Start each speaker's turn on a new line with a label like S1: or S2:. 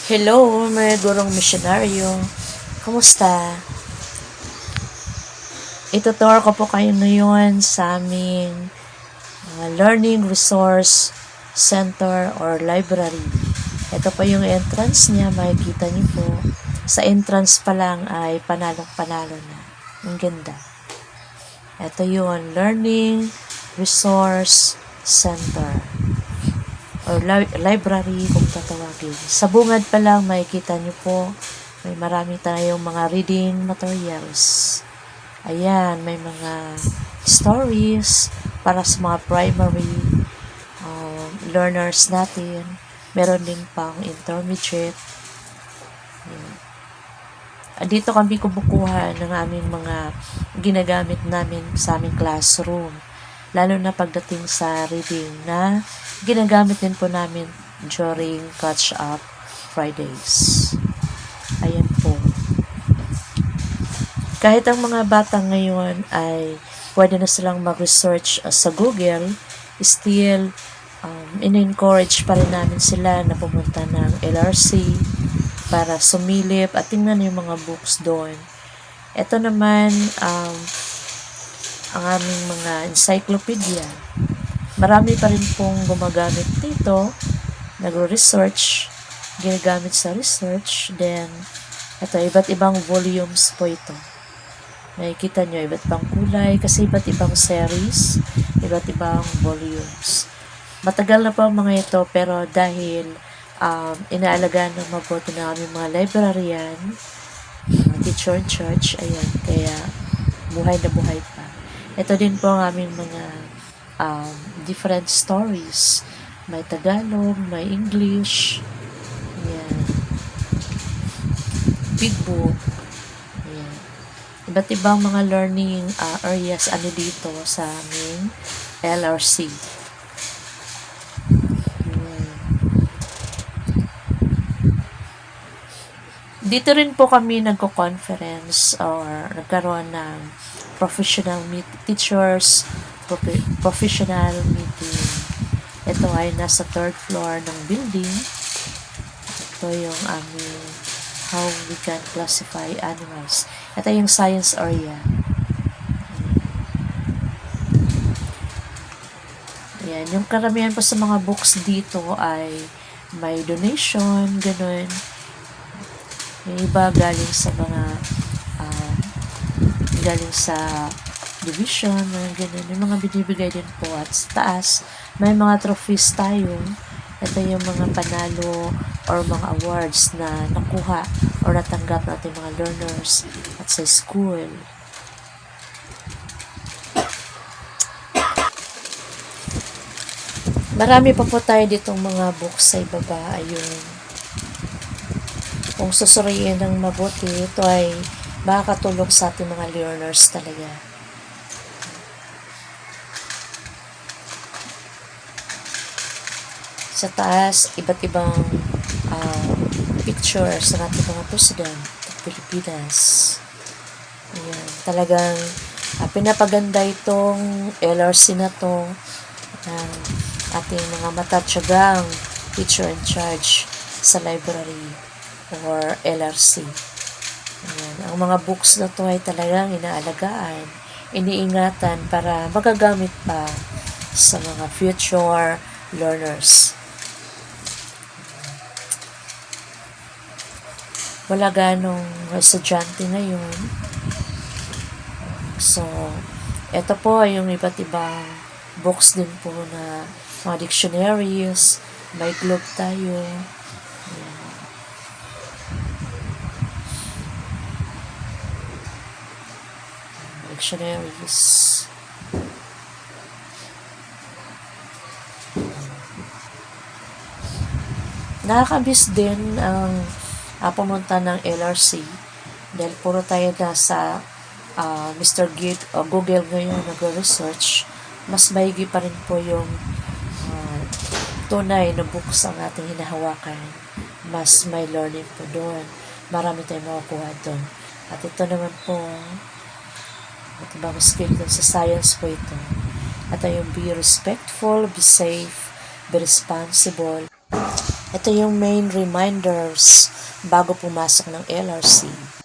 S1: Hello, mga gurong misyonaryo. Kamusta? Ituturo ko po kayo ngayon sa aming Learning Resource Center or Library. Ito po yung entrance niya, makikita niyo po. Sa entrance pa lang ay panalong-panalo na. Ang ganda. Ito yung Learning Resource Center or library kung tatawagin. Sa bungad pa lang, makikita nyo po, may marami tayong mga reading materials. Ayan, may mga stories para sa mga primary learners natin. Meron din pang intermediate. Dito kami kumukuha ng aming mga ginagamit namin sa aming classroom. Lalo na pagdating sa reading na ginagamit din po namin during catch-up Fridays. Ayan po. Kahit ang mga bata ngayon ay pwede na silang mag-research sa Google, still in-encourage pa rin namin sila na pumunta ng LRC para sumilip at tingnan yung mga books doon. Ito naman, ang aming mga encyclopedia. Marami pa rin pong gumagamit dito, nagro-research, ginagamit sa research, then, ito, iba't ibang volumes po ito. Nakikita nyo, iba't ibang kulay, kasi iba't ibang series, iba't ibang volumes. Matagal na po ang mga ito, pero dahil inaalagaan ng mabuti na aming mga librarian, teacher in church, ayan, kaya buhay na buhay pa. Ito din po ang aming mga different stories. May Tagalog, may English. Ayan. Big book. Ayan. Iba't ibang mga learning areas dito sa aming LRC. Ayan. Dito rin po kami nagko-conference or nagkaroon ng professional teachers, professional meeting. Ito ay nasa 3rd floor ng building. Ito yung aming how we can classify animals. Ito yung science area. Ayan. Yung karamihan po sa mga books dito ay may donation, ganun. Yung iba galing sa mga galing sa division, mga ganun. Yung mga binibigay din po at sa taas, may mga trophies tayo. Ito yung mga panalo or mga awards na nakuha or natanggap natin mga learners at sa school. Marami pa po tayo ditong mga books sa ibaba. Ayun. Kung susuriin ng mabuti, ito ay makakatulong sa ating mga learners talaga. Sa taas, iba't ibang pictures ng ating mga president ng Pilipinas. Ayan. Talagang pinapaganda itong LRC na to ng ating mga matatsagang teacher in charge sa library or LRC. Ayan. Ang mga books na to ay talagang inaalagaan, iniingatan para magagamit pa sa mga future learners. Wala ganong estudyante ngayon. So, ito po ay yung iba't ibang books din po na mga dictionaries, may globe tayo. Dictionaries. Nakakabis din ang pumunta ng LRC dahil puro tayo nasa Mr. Google ngayon nag-research. Mas maigi pa rin po yung tunay na books ang ating hinahawakan. Mas may learning po doon. Marami tayong makukuha doon. At ito naman po, at ibang skill doon sa science po ito. At yung be respectful, be safe, be responsible. Ito yung main reminders bago pumasok ng LRC.